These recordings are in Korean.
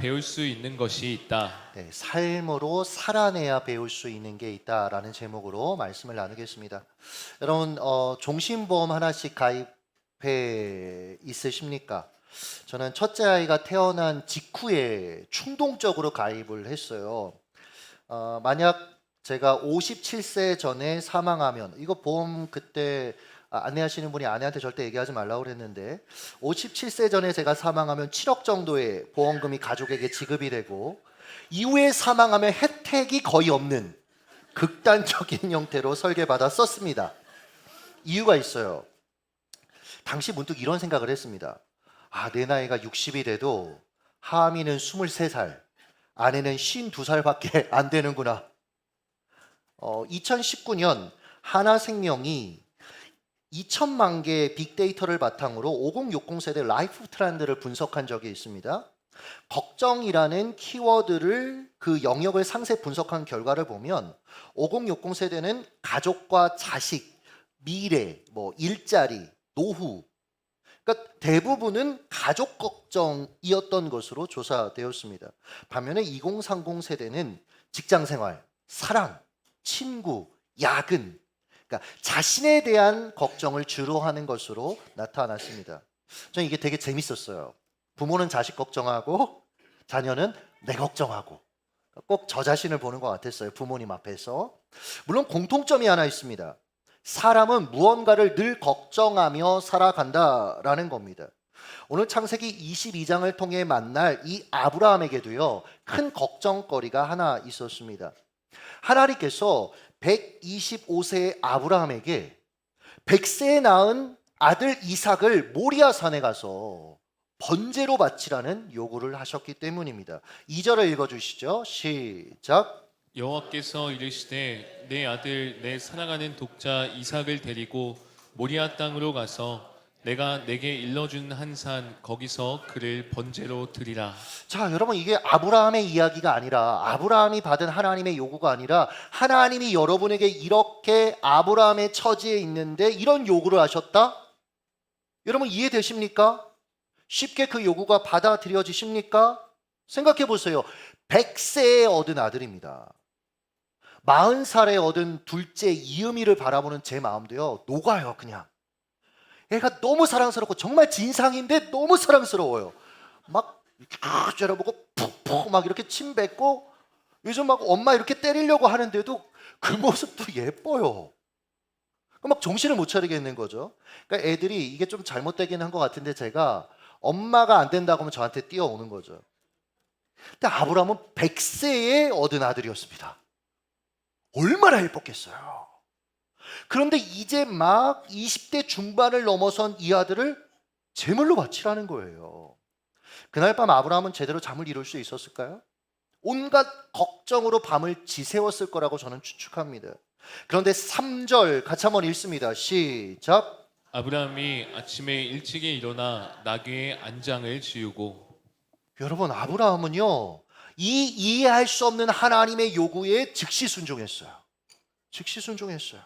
배울 수 있는 것이 있다. 네, 삶으로 살아내야 배울 수 있는 게 있다라는 제목으로 말씀을 나누겠습니다. 여러분, 종신보험 하나씩 가입해 있으십니까? 저는 첫째 아이가 태어난 직후에 충동적으로 가입을 했어요. 만약 제가 57세 전에 사망하면, 이거 보험 그때 안내하시는 분이 아내한테 절대 얘기하지 말라고 그랬는데, 57세 전에 제가 사망하면 7억 정도의 보험금이 가족에게 지급이 되고, 이후에 사망하면 혜택이 거의 없는 극단적인 형태로 설계받아 썼습니다. 이유가 있어요. 당시 문득 이런 생각을 했습니다. 내 나이가 60이 돼도 하미는 23살, 아내는 52살밖에 안 되는구나. 2019년 하나생명이 2천만 개의 빅데이터를 바탕으로 5060 세대 라이프 트렌드를 분석한 적이 있습니다. 걱정이라는 키워드를 그 영역을 상세 분석한 결과를 보면 5060 세대는 가족과 자식, 미래, 일자리, 노후, 그러니까 대부분은 가족 걱정이었던 것으로 조사되었습니다. 반면에 2030 세대는 직장 생활, 사랑, 친구, 야근, 그러니까 자신에 대한 걱정을 주로 하는 것으로 나타났습니다. 저는 이게 되게 재밌었어요. 부모는 자식 걱정하고 자녀는 내 걱정하고 꼭 저 자신을 보는 것 같았어요. 부모님 앞에서. 물론 공통점이 하나 있습니다. 사람은 무언가를 늘 걱정하며 살아간다라는 겁니다. 오늘 창세기 22장을 통해 만날 이 아브라함에게도요, 큰 걱정거리가 하나 있었습니다. 하나님께서 125세의 아브라함에게 100세에 낳은 아들 이삭을 모리아산에 가서 번제로 바치라는 요구를 하셨기 때문입니다. 2절을 읽어주시죠. 시작. 여호와께서 이르시되 내 아들 내 사랑하는 독자 이삭을 데리고 모리아 땅으로 가서 내가 내게 일러준 한 산 거기서 그를 번제로 드리라. 자, 여러분, 이게 아브라함의 이야기가 아니라, 아브라함이 받은 하나님의 요구가 아니라, 하나님이 여러분에게 이렇게 아브라함의 처지에 있는데 이런 요구를 하셨다? 여러분, 이해되십니까? 쉽게 그 요구가 받아들여지십니까? 생각해 보세요. 100세에 얻은 아들입니다. 40살에 얻은 둘째 이음이를 바라보는 제 마음도요, 녹아요. 그냥 애가 너무 사랑스럽고 정말 진상인데 너무 사랑스러워요. 막 이렇게 째려보고 푹푹 막 이렇게 침 뱉고, 요즘 막 엄마 이렇게 때리려고 하는데도 그 모습도 예뻐요. 막 정신을 못 차리겠는 거죠. 그러니까 애들이 이게 좀 잘못되긴 한 것 같은데, 제가 엄마가 안 된다고 하면 저한테 뛰어오는 거죠. 근데 아브라함은 100세에 얻은 아들이었습니다. 얼마나 예뻤겠어요. 그런데 이제 막 20대 중반을 넘어선 이 아들을 제물로 바치라는 거예요. 그날 밤 아브라함은 제대로 잠을 이룰 수 있었을까요? 온갖 걱정으로 밤을 지새웠을 거라고 저는 추측합니다. 그런데 3절 같이 한번 읽습니다. 시작. 아브라함이 아침에 일찍이 일어나 나귀의 안장을 지우고. 여러분, 아브라함은요, 이 이해할 수 없는 하나님의 요구에 즉시 순종했어요. 즉시 순종했어요.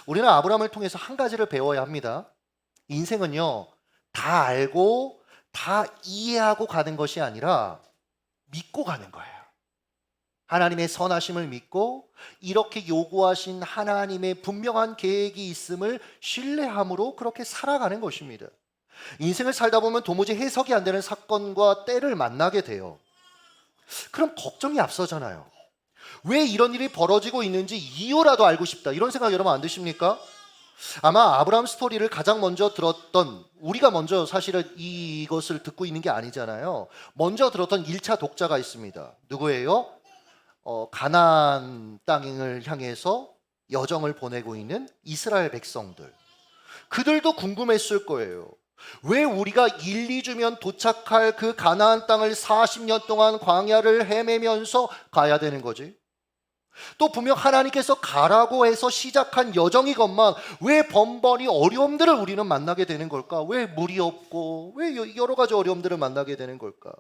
우리는 아브라함을 통해서 한 가지를 배워야 합니다. 인생은요, 다 알고 다 이해하고 가는 것이 아니라 믿고 가는 거예요. 하나님의 선하심을 믿고 이렇게 요구하신 하나님의 분명한 계획이 있음을 신뢰함으로 그렇게 살아가는 것입니다. 인생을 살다 보면 도무지 해석이 안 되는 사건과 때를 만나게 돼요. 그럼 걱정이 앞서잖아요. 왜 이런 일이 벌어지고 있는지 이유라도 알고 싶다, 이런 생각 여러분 안 드십니까? 아마 아브라함 스토리를 가장 먼저 들었던, 우리가 먼저 사실은 이것을 듣고 있는 게 아니잖아요. 먼저 들었던 1차 독자가 있습니다. 누구예요? 가나안 땅을 향해서 여정을 보내고 있는 이스라엘 백성들. 그들도 궁금했을 거예요. 왜 우리가 1, 2주면 도착할 그 가나안 땅을 40년 동안 광야를 헤매면서 가야 되는 거지? 또 분명 하나님께서 가라고 해서 시작한 여정이건만 왜 번번이 어려움들을 우리는 만나게 되는 걸까? 왜 물이 없고 왜 여러 가지 어려움들을 만나게 되는 걸까?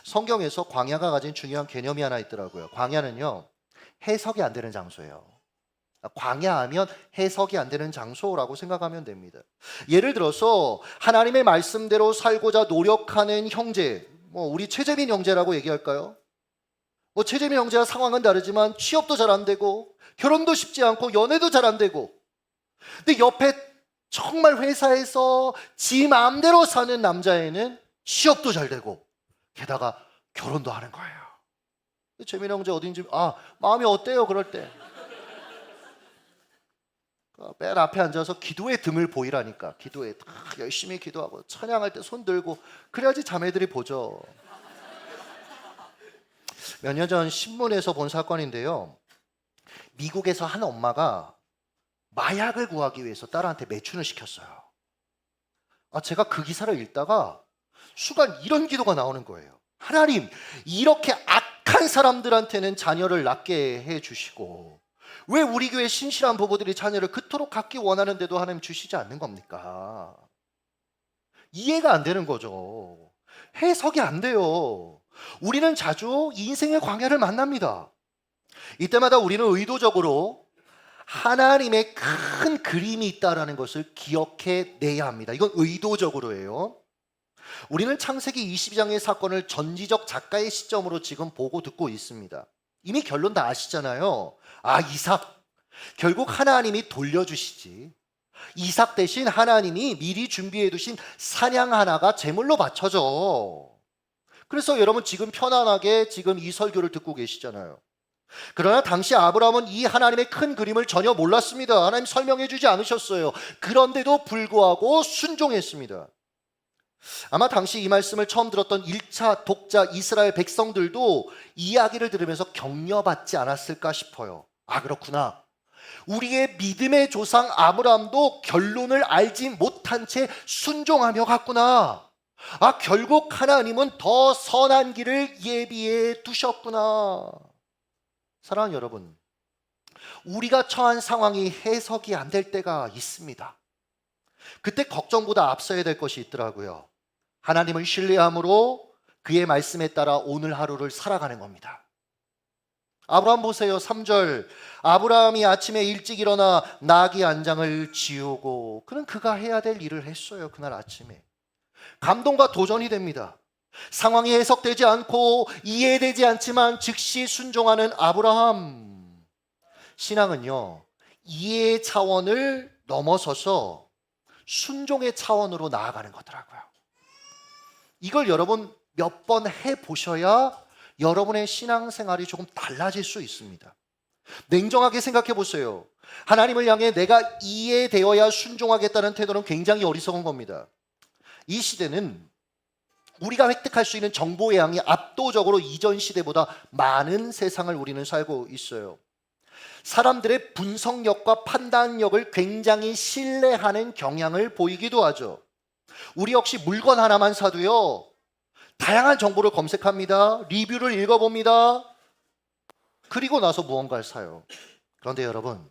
성경에서 광야가 가진 중요한 개념이 하나 있더라고요. 광야는요, 해석이 안 되는 장소예요. 광야하면 해석이 안 되는 장소라고 생각하면 됩니다. 예를 들어서 하나님의 말씀대로 살고자 노력하는 형제, 뭐 우리 최재민 형제라고 얘기할까요? 뭐 최재민 형제와 상황은 다르지만 취업도 잘 안 되고 결혼도 쉽지 않고 연애도 잘 안 되고, 근데 옆에 정말 회사에서 지 마음대로 사는 남자애는 취업도 잘 되고 게다가 결혼도 하는 거예요. 재민 형제 어딘지 마음이 어때요 그럴 때? 맨 앞에 앉아서 기도의 등을 보이라니까. 기도에 열심히 기도하고 찬양할 때 손 들고 그래야지 자매들이 보죠. 몇 년 전 신문에서 본 사건인데요, 미국에서 한 엄마가 마약을 구하기 위해서 딸한테 매춘을 시켰어요. 제가 그 기사를 읽다가 순간 이런 기도가 나오는 거예요. 하나님, 이렇게 악한 사람들한테는 자녀를 낳게 해주시고 왜 우리 교회 신실한 부부들이 자녀를 그토록 갖기 원하는데도 하나님 주시지 않는 겁니까? 이해가 안 되는 거죠. 해석이 안 돼요. 우리는 자주 인생의 광야를 만납니다. 이때마다 우리는 의도적으로 하나님의 큰 그림이 있다는 것을 기억해 내야 합니다. 이건 의도적으로예요. 우리는 창세기 22장의 사건을 전지적 작가의 시점으로 지금 보고 듣고 있습니다. 이미 결론 다 아시잖아요. 이삭. 결국 하나님이 돌려주시지. 이삭 대신 하나님이 미리 준비해 두신 사냥 하나가 제물로 바쳐져. 그래서 여러분 지금 편안하게 지금 이 설교를 듣고 계시잖아요. 그러나 당시 아브라함은 이 하나님의 큰 그림을 전혀 몰랐습니다. 하나님 설명해 주지 않으셨어요. 그런데도 불구하고 순종했습니다. 아마 당시 이 말씀을 처음 들었던 1차 독자 이스라엘 백성들도 이야기를 들으면서 격려받지 않았을까 싶어요. 그렇구나. 우리의 믿음의 조상 아브라함도 결론을 알지 못한 채 순종하며 갔구나. 결국 하나님은 더 선한 길을 예비해 두셨구나. 사랑하는 여러분, 우리가 처한 상황이 해석이 안 될 때가 있습니다. 그때 걱정보다 앞서야 될 것이 있더라고요. 하나님을 신뢰함으로 그의 말씀에 따라 오늘 하루를 살아가는 겁니다. 아브라함 보세요. 3절. 아브라함이 아침에 일찍 일어나 나귀 한 장을 지우고, 그는 그가 해야 될 일을 했어요. 그날 아침에. 감동과 도전이 됩니다. 상황이 해석되지 않고 이해되지 않지만 즉시 순종하는 아브라함. 신앙은요, 이해의 차원을 넘어서서 순종의 차원으로 나아가는 거더라고요. 이걸 여러분 몇 번 해보셔야 여러분의 신앙생활이 조금 달라질 수 있습니다. 냉정하게 생각해 보세요. 하나님을 향해 내가 이해되어야 순종하겠다는 태도는 굉장히 어리석은 겁니다. 이 시대는 우리가 획득할 수 있는 정보의 양이 압도적으로 이전 시대보다 많은 세상을 우리는 살고 있어요. 사람들의 분석력과 판단력을 굉장히 신뢰하는 경향을 보이기도 하죠. 우리 역시 물건 하나만 사도요, 다양한 정보를 검색합니다. 리뷰를 읽어봅니다. 그리고 나서 무언가를 사요. 그런데 여러분,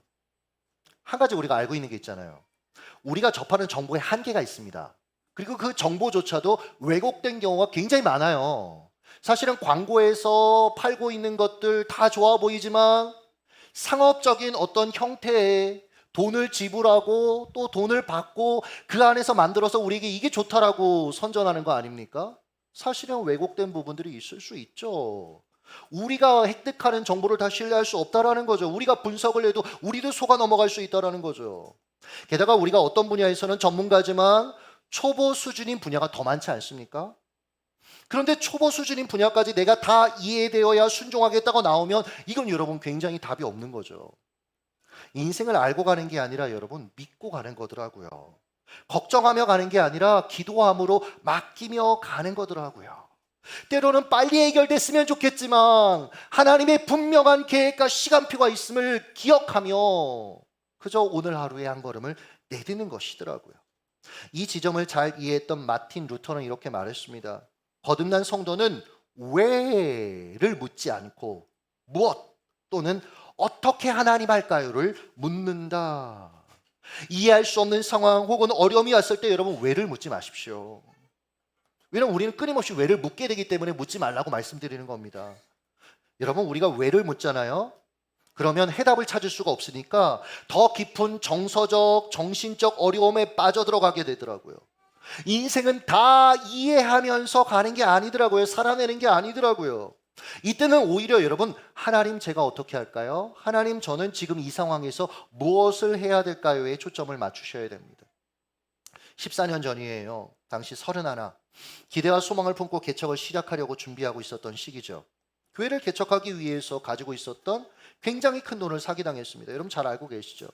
한 가지 우리가 알고 있는 게 있잖아요. 우리가 접하는 정보에 한계가 있습니다. 그리고 그 정보조차도 왜곡된 경우가 굉장히 많아요. 사실은 광고에서 팔고 있는 것들 다 좋아 보이지만 상업적인 어떤 형태의 돈을 지불하고 또 돈을 받고 그 안에서 만들어서 우리에게 이게 좋다라고 선전하는 거 아닙니까? 사실은 왜곡된 부분들이 있을 수 있죠. 우리가 획득하는 정보를 다 신뢰할 수 없다라는 거죠. 우리가 분석을 해도 우리도 속아 넘어갈 수 있다라는 거죠. 게다가 우리가 어떤 분야에서는 전문가지만 초보 수준인 분야가 더 많지 않습니까? 그런데 초보 수준인 분야까지 내가 다 이해되어야 순종하겠다고 나오면 이건 여러분 굉장히 답이 없는 거죠. 인생을 알고 가는 게 아니라 여러분 믿고 가는 거더라고요. 걱정하며 가는 게 아니라 기도함으로 맡기며 가는 거더라고요. 때로는 빨리 해결됐으면 좋겠지만 하나님의 분명한 계획과 시간표가 있음을 기억하며 그저 오늘 하루의 한 걸음을 내딛는 것이더라고요. 이 지점을 잘 이해했던 마틴 루터는 이렇게 말했습니다. 거듭난 성도는 왜를 묻지 않고 무엇 또는 어떻게 하나님 할까요를 묻는다. 이해할 수 없는 상황 혹은 어려움이 왔을 때 여러분 왜를 묻지 마십시오. 왜냐하면 우리는 끊임없이 왜를 묻게 되기 때문에 묻지 말라고 말씀드리는 겁니다. 여러분 우리가 왜를 묻잖아요. 그러면 해답을 찾을 수가 없으니까 더 깊은 정서적, 정신적 어려움에 빠져들어가게 되더라고요. 인생은 다 이해하면서 가는 게 아니더라고요. 살아내는 게 아니더라고요. 이때는 오히려 여러분, 하나님 제가 어떻게 할까요? 하나님 저는 지금 이 상황에서 무엇을 해야 될까요에 초점을 맞추셔야 됩니다. 14년 전이에요. 당시 31. 기대와 소망을 품고 개척을 시작하려고 준비하고 있었던 시기죠. 교회를 개척하기 위해서 가지고 있었던 굉장히 큰 돈을 사기당했습니다. 여러분 잘 알고 계시죠?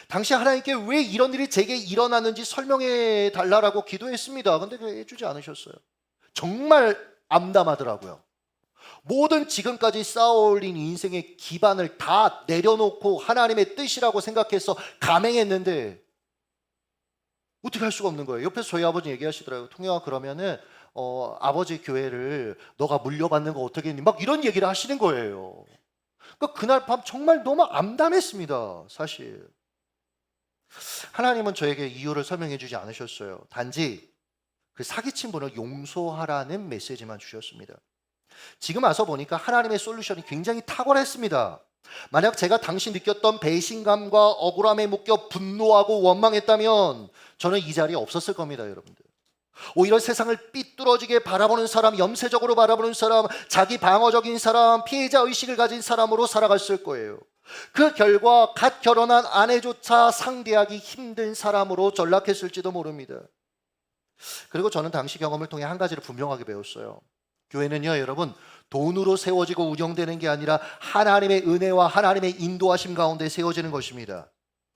당시 하나님께 왜 이런 일이 제게 일어났는지 설명해 달라고 기도했습니다. 근데 해주지 않으셨어요. 정말 암담하더라고요. 모든 지금까지 쌓아올린 인생의 기반을 다 내려놓고 하나님의 뜻이라고 생각해서 감행했는데 어떻게 할 수가 없는 거예요. 옆에서 저희 아버지 얘기하시더라고요. 통영아, 그러면은 아버지 교회를 너가 물려받는 거 어떻게 했니? 막 이런 얘기를 하시는 거예요. 그러니까 그날 밤 정말 너무 암담했습니다. 사실 하나님은 저에게 이유를 설명해 주지 않으셨어요. 단지 그 사기친 분을 용서하라는 메시지만 주셨습니다. 지금 와서 보니까 하나님의 솔루션이 굉장히 탁월했습니다. 만약 제가 당시 느꼈던 배신감과 억울함에 묶여 분노하고 원망했다면 저는 이 자리에 없었을 겁니다, 여러분들. 오히려 세상을 삐뚤어지게 바라보는 사람, 염세적으로 바라보는 사람, 자기 방어적인 사람, 피해자 의식을 가진 사람으로 살아갔을 거예요. 그 결과 갓 결혼한 아내조차 상대하기 힘든 사람으로 전락했을지도 모릅니다. 그리고 저는 당시 경험을 통해 한 가지를 분명하게 배웠어요. 교회는요, 여러분, 돈으로 세워지고 운영되는 게 아니라 하나님의 은혜와 하나님의 인도하심 가운데 세워지는 것입니다.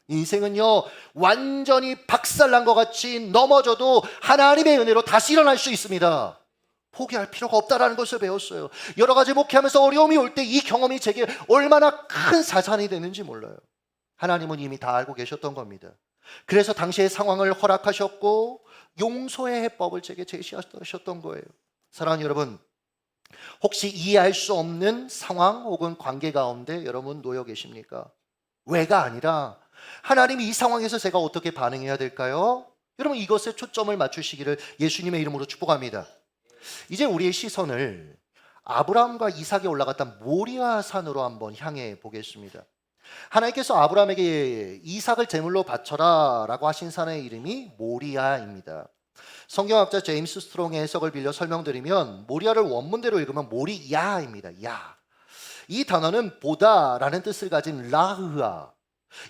인생은요, 완전히 박살난 것 같이 넘어져도 하나님의 은혜로 다시 일어날 수 있습니다. 포기할 필요가 없다는 것을 배웠어요. 여러 가지 목회하면서 어려움이 올 때 이 경험이 제게 얼마나 큰 자산이 되는지 몰라요. 하나님은 이미 다 알고 계셨던 겁니다. 그래서 당시의 상황을 허락하셨고 용서의 해법을 제게 제시하셨던 거예요. 사랑하는 여러분, 혹시 이해할 수 없는 상황 혹은 관계 가운데 여러분 놓여 계십니까? 왜가 아니라 하나님이 이 상황에서 제가 어떻게 반응해야 될까요? 여러분 이것에 초점을 맞추시기를 예수님의 이름으로 축복합니다. 이제 우리의 시선을 아브라함과 이삭이 올라갔던 모리아 산으로 한번 향해 보겠습니다. 하나님께서 아브라함에게 이삭을 제물로 바쳐라 라고 하신 산의 이름이 모리아입니다. 성경학자 제임스 스트롱의 해석을 빌려 설명드리면 모리아를 원문대로 읽으면 모리야입니다. 야. 이 단어는 보다라는 뜻을 가진 라흐아,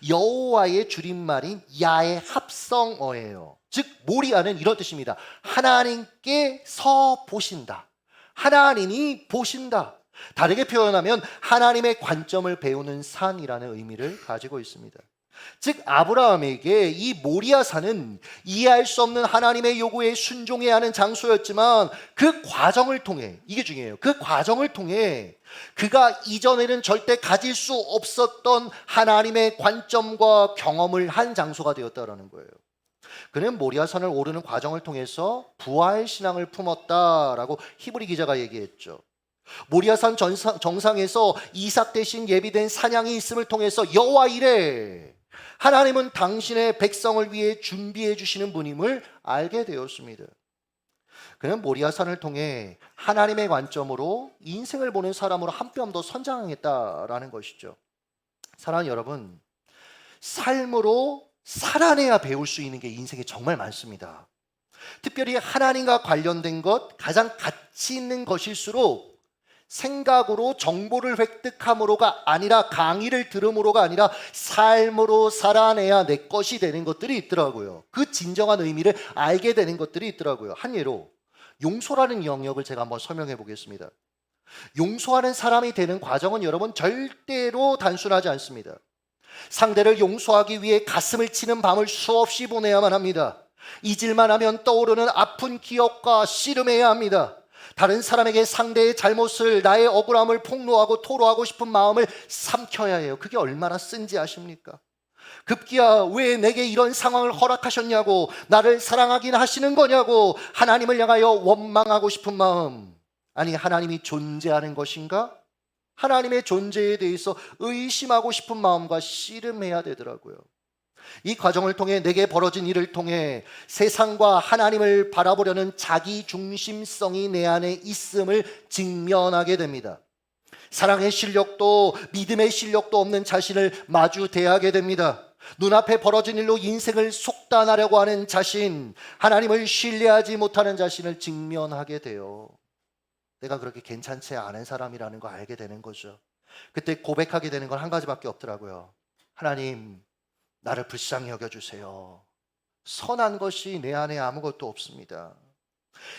여호와의 줄임말인 야의 합성어예요. 즉 모리아는 이런 뜻입니다. 하나님께서 보신다. 하나님이 보신다. 다르게 표현하면 하나님의 관점을 배우는 산이라는 의미를 가지고 있습니다. 즉 아브라함에게 이 모리아 산은 이해할 수 없는 하나님의 요구에 순종해야 하는 장소였지만 그 과정을 통해, 이게 중요해요. 그 과정을 통해 그가 이전에는 절대 가질 수 없었던 하나님의 관점과 경험을 한 장소가 되었다라는 거예요. 그는 모리아 산을 오르는 과정을 통해서 부활 신앙을 품었다라고 히브리 기자가 얘기했죠. 모리아산 정상에서 이삭 대신 예비된 사냥이 있음을 통해서 여호와 이래 하나님은 당신의 백성을 위해 준비해 주시는 분임을 알게 되었습니다. 그는 모리아산을 통해 하나님의 관점으로 인생을 보는 사람으로 한 뼘 더 선장했다라는 것이죠. 사랑하는 여러분, 삶으로 살아내야 배울 수 있는 게 인생에 정말 많습니다. 특별히 하나님과 관련된 것, 가장 가치 있는 것일수록 생각으로 정보를 획득함으로가 아니라 강의를 들음으로가 아니라 삶으로 살아내야 내 것이 되는 것들이 있더라고요. 그 진정한 의미를 알게 되는 것들이 있더라고요. 한 예로 용서라는 영역을 제가 한번 설명해 보겠습니다. 용서하는 사람이 되는 과정은 여러분 절대로 단순하지 않습니다. 상대를 용서하기 위해 가슴을 치는 밤을 수없이 보내야만 합니다. 잊을만 하면 떠오르는 아픈 기억과 씨름해야 합니다. 다른 사람에게 상대의 잘못을, 나의 억울함을 폭로하고 토로하고 싶은 마음을 삼켜야 해요. 그게 얼마나 쓴지 아십니까? 급기야 왜 내게 이런 상황을 허락하셨냐고, 나를 사랑하긴 하시는 거냐고 하나님을 향하여 원망하고 싶은 마음. 아니 하나님이 존재하는 것인가? 하나님의 존재에 대해서 의심하고 싶은 마음과 씨름해야 되더라고요. 이 과정을 통해 내게 벌어진 일을 통해 세상과 하나님을 바라보려는 자기 중심성이 내 안에 있음을 직면하게 됩니다. 사랑의 실력도 믿음의 실력도 없는 자신을 마주 대하게 됩니다. 눈앞에 벌어진 일로 인생을 속단하려고 하는 자신, 하나님을 신뢰하지 못하는 자신을 직면하게 돼요. 내가 그렇게 괜찮지 않은 사람이라는 거 알게 되는 거죠. 그때 고백하게 되는 건 한 가지밖에 없더라고요. 하나님, 나를 불쌍히 여겨주세요. 선한 것이 내 안에 아무것도 없습니다.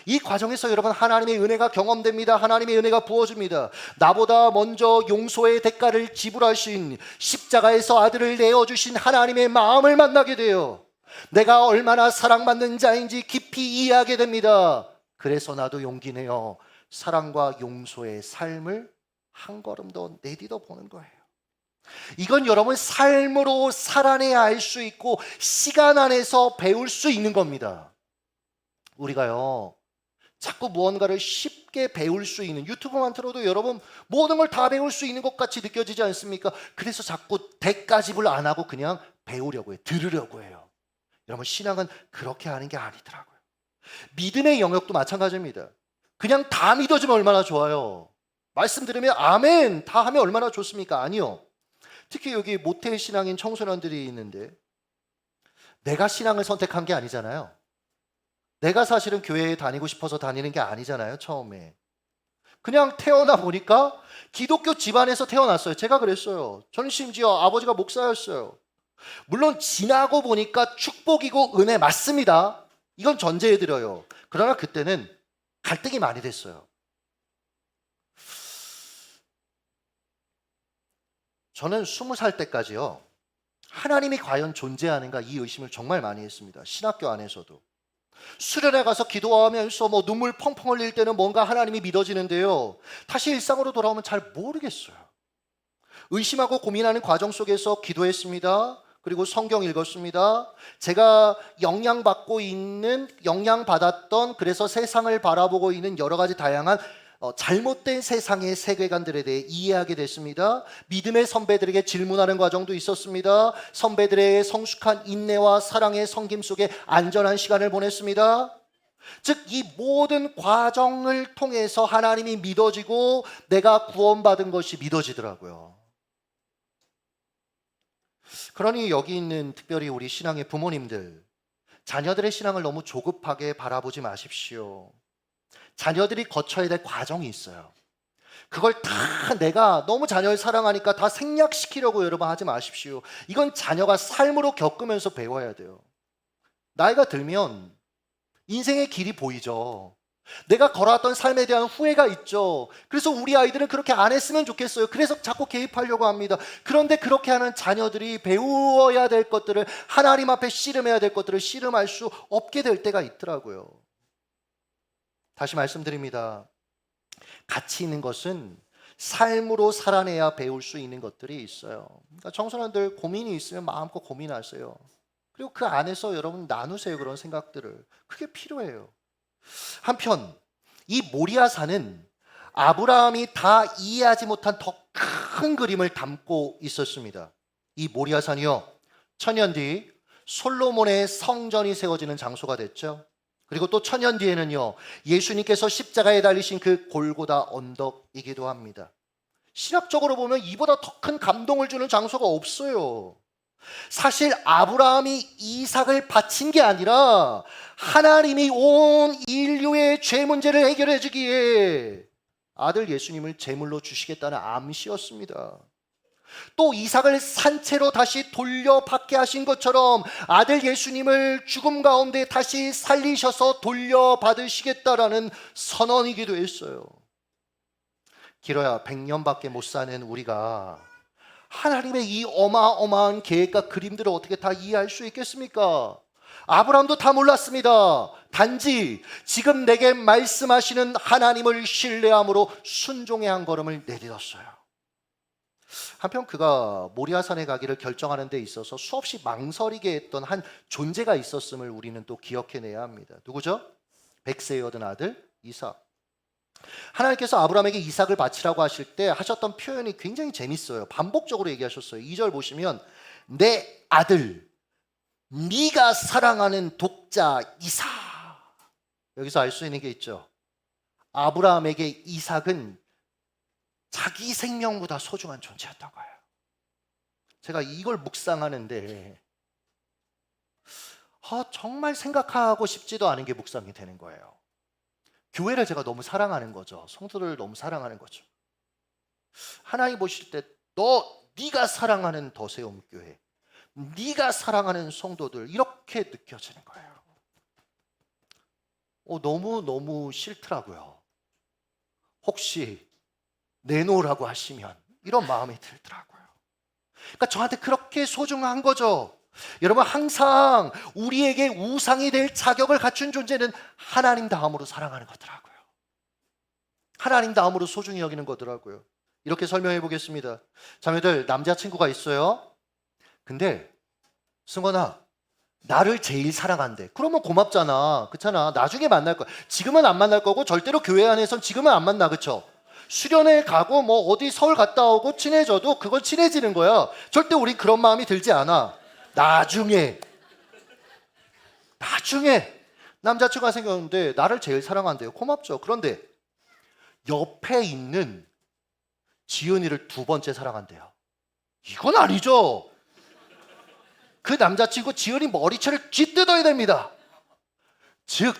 이 과정에서 여러분 하나님의 은혜가 경험됩니다. 하나님의 은혜가 부어집니다. 나보다 먼저 용서의 대가를 지불하신, 십자가에서 아들을 내어주신 하나님의 마음을 만나게 돼요. 내가 얼마나 사랑받는 자인지 깊이 이해하게 됩니다. 그래서 나도 용기 내어 사랑과 용서의 삶을 한 걸음 더 내딛어 보는 거예요. 이건 여러분 삶으로 살아내야 알 수 있고 시간 안에서 배울 수 있는 겁니다. 우리가요 자꾸 무언가를 쉽게 배울 수 있는, 유튜브만 틀어도 여러분 모든 걸 다 배울 수 있는 것 같이 느껴지지 않습니까? 그래서 자꾸 대가집을 안 하고 그냥 배우려고 해요. 들으려고 해요. 여러분 신앙은 그렇게 하는 게 아니더라고요. 믿음의 영역도 마찬가지입니다. 그냥 다 믿어주면 얼마나 좋아요. 말씀 들으면 아멘 다 하면 얼마나 좋습니까? 아니요. 특히 여기 모태 신앙인 청소년들이 있는데 내가 신앙을 선택한 게 아니잖아요. 내가 사실은 교회에 다니고 싶어서 다니는 게 아니잖아요. 처음에 그냥 태어나 보니까 기독교 집안에서 태어났어요. 제가 그랬어요. 저는 심지어 아버지가 목사였어요. 물론 지나고 보니까 축복이고 은혜 맞습니다. 이건 전제해드려요. 그러나 그때는 갈등이 많이 됐어요. 저는 20살 때까지요 하나님이 과연 존재하는가 이 의심을 정말 많이 했습니다. 신학교 안에서도 수련회 가서 기도하면서 눈물 펑펑 흘릴 때는 뭔가 하나님이 믿어지는데요 다시 일상으로 돌아오면 잘 모르겠어요. 의심하고 고민하는 과정 속에서 기도했습니다. 그리고 성경 읽었습니다. 제가 영향받았던 그래서 세상을 바라보고 있는 여러 가지 다양한 잘못된 세상의 세계관들에 대해 이해하게 됐습니다. 믿음의 선배들에게 질문하는 과정도 있었습니다. 선배들의 성숙한 인내와 사랑의 섬김 속에 안전한 시간을 보냈습니다. 즉 이 모든 과정을 통해서 하나님이 믿어지고 내가 구원받은 것이 믿어지더라고요. 그러니 여기 있는 특별히 우리 신앙의 부모님들, 자녀들의 신앙을 너무 조급하게 바라보지 마십시오. 자녀들이 거쳐야 될 과정이 있어요. 그걸 다 내가 너무 자녀를 사랑하니까 다 생략시키려고 여러분 하지 마십시오. 이건 자녀가 삶으로 겪으면서 배워야 돼요. 나이가 들면 인생의 길이 보이죠. 내가 걸어왔던 삶에 대한 후회가 있죠. 그래서 우리 아이들은 그렇게 안 했으면 좋겠어요. 그래서 자꾸 개입하려고 합니다. 그런데 그렇게 하는 자녀들이 배워야 될 것들을, 하나님 앞에 씨름해야 될 것들을 씨름할 수 없게 될 때가 있더라고요. 다시 말씀드립니다. 가치 있는 것은 삶으로 살아내야 배울 수 있는 것들이 있어요. 그러니까 청소년들 고민이 있으면 마음껏 고민하세요. 그리고 그 안에서 여러분 나누세요. 그런 생각들을. 그게 필요해요. 한편 이 모리아산은 아브라함이 다 이해하지 못한 더 큰 그림을 담고 있었습니다. 이 모리아산이요 1000년 뒤 솔로몬의 성전이 세워지는 장소가 됐죠. 그리고 또 1000년 뒤에는요 예수님께서 십자가에 달리신 그 골고다 언덕이기도 합니다. 신학적으로 보면 이보다 더 큰 감동을 주는 장소가 없어요. 사실 아브라함이 이삭을 바친 게 아니라 하나님이 온 인류의 죄 문제를 해결해 주기에 아들 예수님을 제물로 주시겠다는 암시였습니다. 또 이삭을 산채로 다시 돌려받게 하신 것처럼 아들 예수님을 죽음 가운데 다시 살리셔서 돌려받으시겠다라는 선언이기도 했어요. 길어야 100년밖에 못 사는 우리가 하나님의 이 어마어마한 계획과 그림들을 어떻게 다 이해할 수 있겠습니까? 아브라함도 다 몰랐습니다. 단지 지금 내게 말씀하시는 하나님을 신뢰함으로 순종의 한 걸음을 내딛었어요. 한편 그가 모리아산에 가기를 결정하는 데 있어서 수없이 망설이게 했던 한 존재가 있었음을 우리는 또 기억해내야 합니다. 누구죠? 100세에 얻은 아들 이삭. 하나님께서 아브라함에게 이삭을 바치라고 하실 때 하셨던 표현이 굉장히 재밌어요. 반복적으로 얘기하셨어요. 2절 보시면 내 아들 네가 사랑하는 독자 이삭. 여기서 알 수 있는 게 있죠. 아브라함에게 이삭은 자기 생명보다 소중한 존재였던 거예요. 제가 이걸 묵상하는데 정말 생각하고 싶지도 않은 게 묵상이 되는 거예요. 교회를 제가 너무 사랑하는 거죠. 성도들을 너무 사랑하는 거죠. 하나님 보실 때 네가 사랑하는 더세움교회, 네가 사랑하는 성도들 이렇게 느껴지는 거예요. 너무 싫더라고요. 혹시 내놓으라고 하시면 이런 마음이 들더라고요. 그러니까 저한테 그렇게 소중한 거죠. 여러분, 항상 우리에게 우상이 될 자격을 갖춘 존재는 하나님 다음으로 사랑하는 거더라고요. 하나님 다음으로 소중히 여기는 거더라고요. 이렇게 설명해 보겠습니다. 자매들, 남자친구가 있어요. 근데 승건아, 나를 제일 사랑한대. 그러면 고맙잖아. 그렇잖아. 나중에 만날 거야. 지금은 안 만날 거고 절대로 교회 안에선 지금은 안 만나. 그렇죠? 수련회 가고 뭐 어디 서울 갔다 오고 친해져도 그건 친해지는 거야. 절대 우린 그런 마음이 들지 않아. 나중에 남자친구가 생겼는데 나를 제일 사랑한대요. 고맙죠. 그런데 옆에 있는 지은이를 두 번째 사랑한대요. 이건 아니죠. 그 남자친구 지은이 머리채를 쥐뜯어야 됩니다. 즉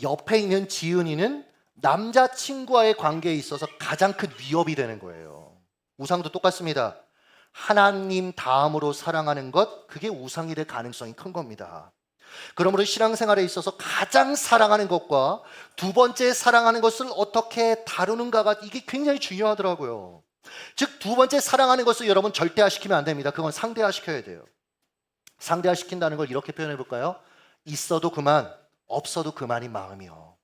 옆에 있는 지은이는 남자친구와의 관계에 있어서 가장 큰 위협이 되는 거예요. 우상도 똑같습니다. 하나님 다음으로 사랑하는 것, 그게 우상이 될 가능성이 큰 겁니다. 그러므로 신앙생활에 있어서 가장 사랑하는 것과 두 번째 사랑하는 것을 어떻게 다루는가가 이게 굉장히 중요하더라고요. 즉 두 번째 사랑하는 것을 여러분 절대화시키면 안 됩니다. 그건 상대화시켜야 돼요. 상대화시킨다는 걸 이렇게 표현해 볼까요? 있어도 그만, 없어도 그만인 마음이요.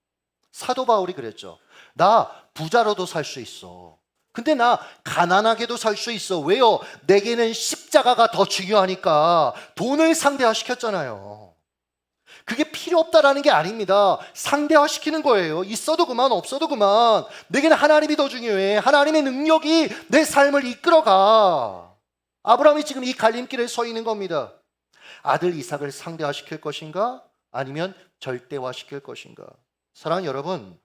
사도 바울이 그랬죠. 나 부자로도 살 수 있어. 근데 나 가난하게도 살 수 있어. 왜요? 내게는 십자가가 더 중요하니까. 돈을 상대화시켰잖아요. 그게 필요 없다라는 게 아닙니다. 상대화시키는 거예요. 있어도 그만, 없어도 그만. 내게는 하나님이 더 중요해. 하나님의 능력이 내 삶을 이끌어가. 아브라함이 지금 이 갈림길에 서 있는 겁니다. 아들 이삭을 상대화시킬 것인가? 아니면 절대화시킬 것인가? 사랑하는 여러분,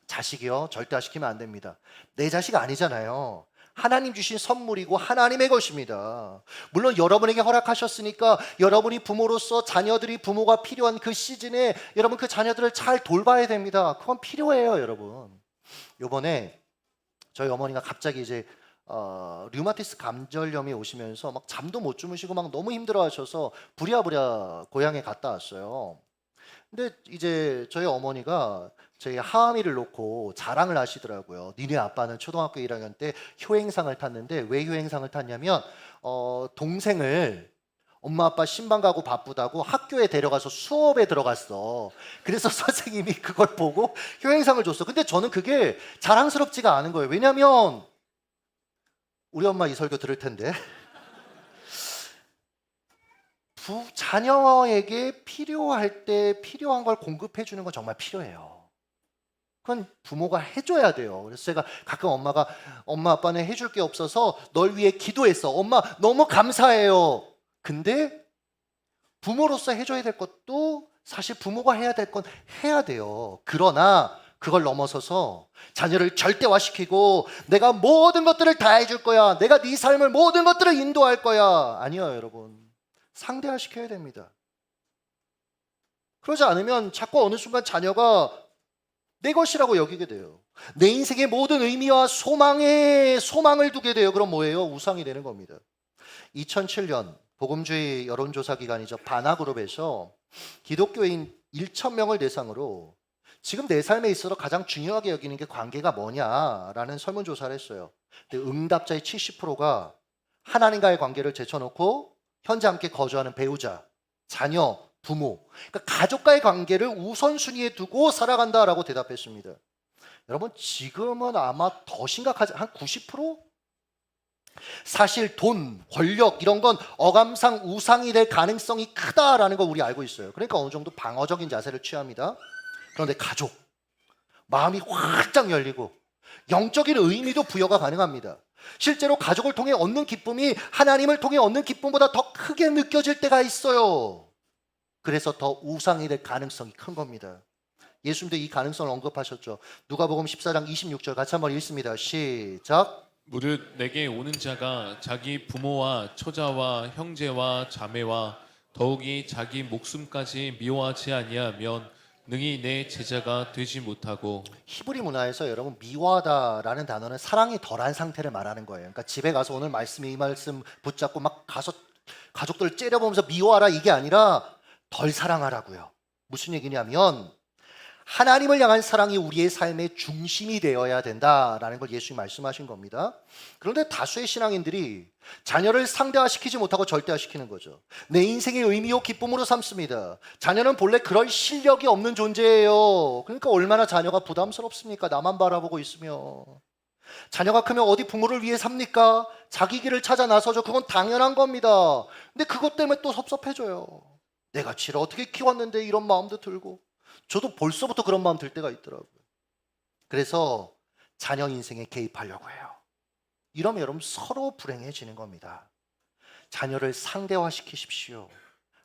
자식이요, 절대화시키면 안 됩니다. 내 자식 아니잖아요. 하나님 주신 선물이고 하나님의 것입니다. 물론 여러분에게 허락하셨으니까 여러분이 부모로서 자녀들이 부모가 필요한 그 시즌에 여러분 그 자녀들을 잘 돌봐야 됩니다. 그건 필요해요, 여러분. 요번에 저희 어머니가 갑자기 이제 류마티스 관절염이 오시면서 막 잠도 못 주무시고 막 너무 힘들어하셔서 부랴부랴 고향에 갔다 왔어요. 근데 이제 저희 어머니가 저희 하은이를 놓고 자랑을 하시더라고요. 니네 아빠는 초등학교 1학년 때 효행상을 탔는데 왜 효행상을 탔냐면 동생을 엄마 아빠 신방 가고 바쁘다고 학교에 데려가서 수업에 들어갔어. 그래서 선생님이 그걸 보고 효행상을 줬어. 근데 저는 그게 자랑스럽지가 않은 거예요. 왜냐면 우리 엄마 이 설교 들을 텐데 자녀에게 필요할 때 필요한 걸 공급해 주는 건 정말 필요해요. 그건 부모가 해줘야 돼요. 그래서 제가 가끔 엄마가 엄마 아빠는 해줄 게 없어서 널 위해 기도했어. 엄마 너무 감사해요. 근데 부모로서 해줘야 될 것도 사실 부모가 해야 될 건 해야 돼요. 그러나 그걸 넘어서서 자녀를 절대화시키고 내가 모든 것들을 다 해줄 거야. 내가 네 삶을 모든 것들을 인도할 거야. 아니요, 여러분. 상대화시켜야 됩니다. 그러지 않으면 자꾸 어느 순간 자녀가 내 것이라고 여기게 돼요. 내 인생의 모든 의미와 소망을 두게 돼요. 그럼 뭐예요? 우상이 되는 겁니다. 2007년 복음주의 여론조사 기관이죠. 바나그룹에서 기독교인 1,000명을 대상으로 지금 내 삶에 있어서 가장 중요하게 여기는 게 관계가 뭐냐라는 설문조사를 했어요. 근데 응답자의 70%가 하나님과의 관계를 제쳐놓고 현재 함께 거주하는 배우자, 자녀, 부모, 그러니까 가족과의 관계를 우선순위에 두고 살아간다라고 대답했습니다. 여러분, 지금은 아마 더 심각하지, 한 90%? 사실 돈, 권력 이런 건 어감상 우상이 될 가능성이 크다라는 걸 우리 알고 있어요. 그러니까 어느 정도 방어적인 자세를 취합니다. 그런데 가족, 마음이 활짝 열리고 영적인 의미도 부여가 가능합니다. 실제로 가족을 통해 얻는 기쁨이 하나님을 통해 얻는 기쁨보다 더 크게 느껴질 때가 있어요. 그래서 더 우상이 될 가능성이 큰 겁니다. 예수님도 이 가능성을 언급하셨죠. 누가복음 14장 26절 같이 한번 읽습니다. 시작. 무릇 내게 오는 자가 자기 부모와 처자와 형제와 자매와 더욱이 자기 목숨까지 미워하지 아니하면 능히 내 제자가 되지 못하고. 히브리 문화에서 여러분 미워하다라는 단어는 사랑이 덜한 상태를 말하는 거예요. 그러니까 집에 가서 오늘 말씀에 이 말씀 붙잡고 막 가서 가족들 째려보면서 미워하라 이게 아니라 덜 사랑하라고요. 무슨 얘기냐면 하나님을 향한 사랑이 우리의 삶의 중심이 되어야 된다라는 걸 예수님이 말씀하신 겁니다. 그런데 다수의 신앙인들이 자녀를 상대화시키지 못하고 절대화시키는 거죠. 내 인생의 의미요 기쁨으로 삼습니다. 자녀는 본래 그럴 실력이 없는 존재예요. 그러니까 얼마나 자녀가 부담스럽습니까? 나만 바라보고 있으며. 자녀가 크면 어디 부모를 위해 삽니까? 자기 길을 찾아 나서죠. 그건 당연한 겁니다. 근데 그것 때문에 또 섭섭해져요. 내가 지를 어떻게 키웠는데 이런 마음도 들고. 저도 벌써부터 그런 마음 들 때가 있더라고요. 그래서 자녀 인생에 개입하려고 해요. 이러면 여러분 서로 불행해지는 겁니다. 자녀를 상대화시키십시오.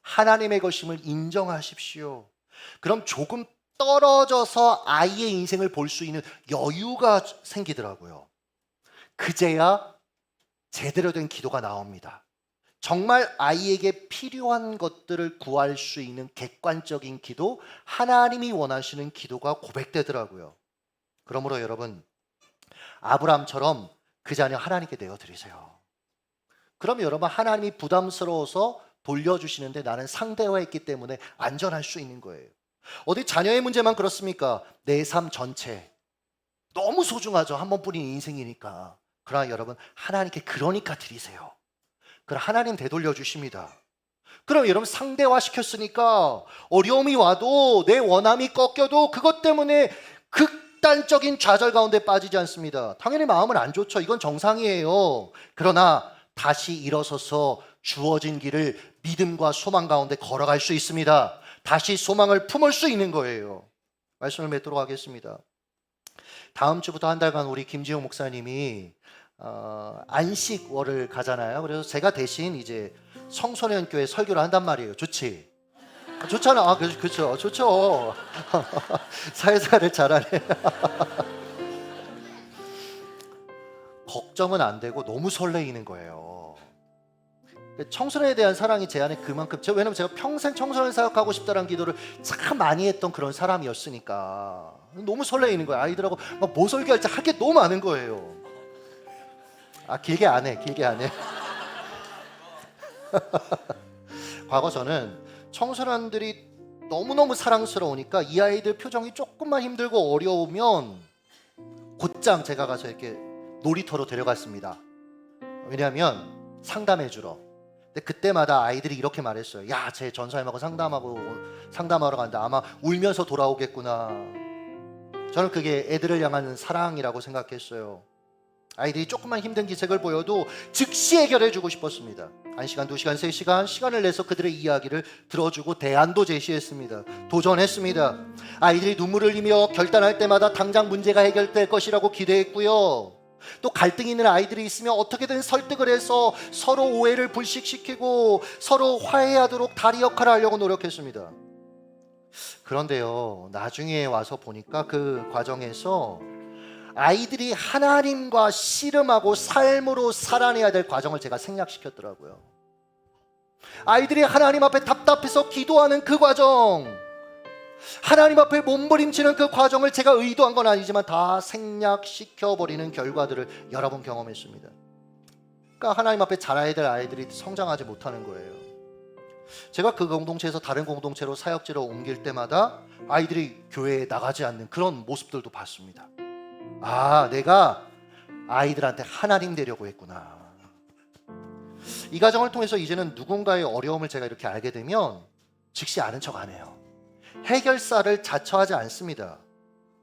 하나님의 것임을 인정하십시오. 그럼 조금 떨어져서 아이의 인생을 볼 수 있는 여유가 생기더라고요. 그제야 제대로 된 기도가 나옵니다. 정말 아이에게 필요한 것들을 구할 수 있는 객관적인 기도, 하나님이 원하시는 기도가 고백되더라고요. 그러므로 여러분, 아브라함처럼 그 자녀 하나님께 내어드리세요. 그러면 여러분 하나님이 부담스러워서 돌려주시는데 나는 상대화했기 때문에 안전할 수 있는 거예요. 어디 자녀의 문제만 그렇습니까? 내 삶 전체 너무 소중하죠. 한 번뿐인 인생이니까. 그러나 여러분 하나님께 그러니까 드리세요. 그럼 하나님 되돌려 주십니다. 그럼 여러분 상대화 시켰으니까 어려움이 와도 내 원함이 꺾여도 그것 때문에 극단적인 좌절 가운데 빠지지 않습니다. 당연히 마음은 안 좋죠. 이건 정상이에요. 그러나 다시 일어서서 주어진 길을 믿음과 소망 가운데 걸어갈 수 있습니다. 다시 소망을 품을 수 있는 거예요. 말씀을 맺도록 하겠습니다. 다음 주부터 한 달간 우리 김지용 목사님이 안식월을 가잖아요. 그래서 제가 대신 이제 청소년 교회 설교를 한단 말이에요. 좋지? 좋잖아. 아, 그렇죠. 좋죠. 사회생활을 잘하네. 걱정은 안 되고 너무 설레이는 거예요. 청소년에 대한 사랑이 제 안에 그만큼, 왜냐면 제가 평생 청소년 사역하고 싶다는 기도를 참 많이 했던 그런 사람이었으니까 너무 설레이는 거예요. 아이들하고 막 뭐 설교할지 할 게 너무 많은 거예요. 길게 안 해. 과거 저는 청소년들이 너무너무 사랑스러우니까 이 아이들 표정이 조금만 힘들고 어려우면 곧장 제가 가서 이렇게 놀이터로 데려갔습니다. 왜냐하면 상담해 주러. 근데 그때마다 아이들이 이렇게 말했어요. 야, 쟤 전사님하고 상담하러 갔는데 아마 울면서 돌아오겠구나. 저는 그게 애들을 향한 사랑이라고 생각했어요. 아이들이 조금만 힘든 기색을 보여도 즉시 해결해 주고 싶었습니다. 1시간, 2시간, 3시간 시간을 내서 그들의 이야기를 들어주고 대안도 제시했습니다. 도전했습니다. 아이들이 눈물을 흘리며 결단할 때마다 당장 문제가 해결될 것이라고 기대했고요. 또 갈등이 있는 아이들이 있으면 어떻게든 설득을 해서 서로 오해를 불식시키고 서로 화해하도록 다리 역할을 하려고 노력했습니다. 그런데요, 나중에 와서 보니까 그 과정에서 아이들이 하나님과 씨름하고 삶으로 살아내야 될 과정을 제가 생략시켰더라고요. 아이들이 하나님 앞에 답답해서 기도하는 그 과정, 하나님 앞에 몸부림치는 그 과정을 제가 의도한 건 아니지만 다 생략시켜버리는 결과들을 여러 번 경험했습니다. 그러니까 하나님 앞에 자라야 될 아이들이 성장하지 못하는 거예요. 제가 그 공동체에서 다른 공동체로 사역지로 옮길 때마다 아이들이 교회에 나가지 않는 그런 모습들도 봤습니다. 내가 아이들한테 하나님 되려고 했구나. 이 과정을 통해서 이제는 누군가의 어려움을 제가 이렇게 알게 되면 즉시 아는 척 안 해요. 해결사를 자처하지 않습니다.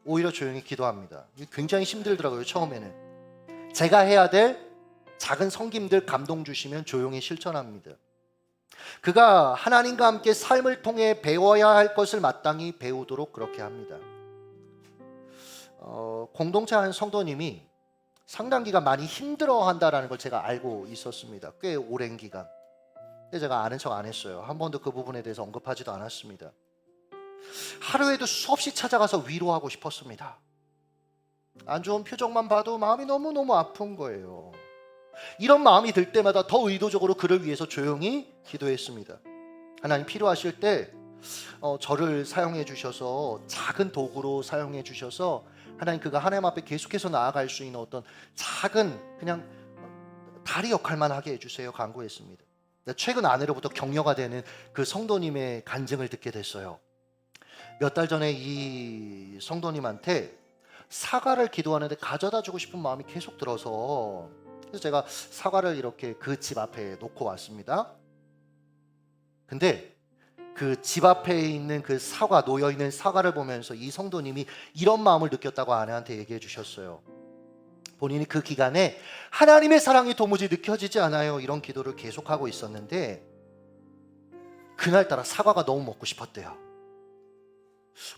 오히려 조용히 기도합니다. 굉장히 힘들더라고요, 처음에는. 제가 해야 될 작은 섬김들 감동 주시면 조용히 실천합니다. 그가 하나님과 함께 삶을 통해 배워야 할 것을 마땅히 배우도록 그렇게 합니다. 공동체 한 성도님이 상당 기간 많이 힘들어한다라는 걸 제가 알고 있었습니다. 꽤 오랜 기간. 근데 제가 아는 척 안 했어요. 한 번도 그 부분에 대해서 언급하지도 않았습니다. 하루에도 수없이 찾아가서 위로하고 싶었습니다. 안 좋은 표정만 봐도 마음이 너무너무 아픈 거예요. 이런 마음이 들 때마다 더 의도적으로 그를 위해서 조용히 기도했습니다. 하나님, 필요하실 때 저를 사용해 주셔서, 작은 도구로 사용해 주셔서 하나님, 그가 하나님 앞에 계속해서 나아갈 수 있는 어떤 작은 그냥 다리 역할만 하게 해주세요 간구했습니다. 최근 아내로부터 격려가 되는 그 성도님의 간증을 듣게 됐어요. 몇 달 전에 이 성도님한테 사과를 기도하는데 가져다 주고 싶은 마음이 계속 들어서, 그래서 제가 사과를 이렇게 그 집 앞에 놓고 왔습니다. 근데 그 집 앞에 있는 그 사과, 놓여 있는 사과를 보면서 이 성도님이 이런 마음을 느꼈다고 아내한테 얘기해 주셨어요. 본인이 그 기간에 하나님의 사랑이 도무지 느껴지지 않아요, 이런 기도를 계속하고 있었는데 그날따라 사과가 너무 먹고 싶었대요.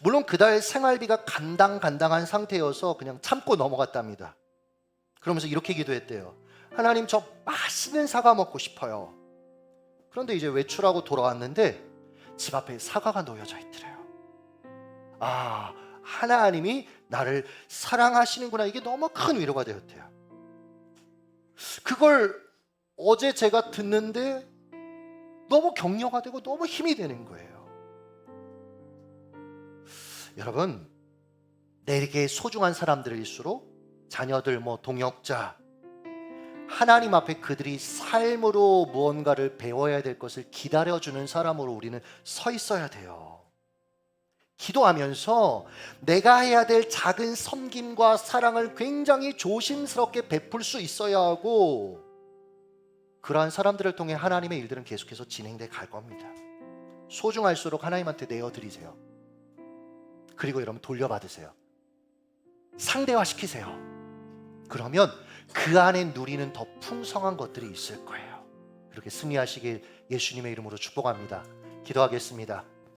물론 그달 생활비가 간당간당한 상태여서 그냥 참고 넘어갔답니다. 그러면서 이렇게 기도했대요. 하나님, 저 맛있는 사과 먹고 싶어요. 그런데 이제 외출하고 돌아왔는데 집 앞에 사과가 놓여져 있더래요. 아, 하나님이 나를 사랑하시는구나, 이게 너무 큰 위로가 되었대요. 그걸 어제 제가 듣는데 너무 격려가 되고 너무 힘이 되는 거예요. 여러분, 내게 소중한 사람들일수록, 자녀들, 동역자, 하나님 앞에 그들이 삶으로 무언가를 배워야 될 것을 기다려주는 사람으로 우리는 서 있어야 돼요. 기도하면서 내가 해야 될 작은 섬김과 사랑을 굉장히 조심스럽게 베풀 수 있어야 하고, 그러한 사람들을 통해 하나님의 일들은 계속해서 진행돼 갈 겁니다. 소중할수록 하나님한테 내어드리세요. 그리고 여러분, 돌려받으세요. 상대화시키세요. 그러면 그 안에 누리는 더 풍성한 것들이 있을 거예요. 그렇게 승리하시길 예수님의 이름으로 축복합니다. 기도하겠습니다.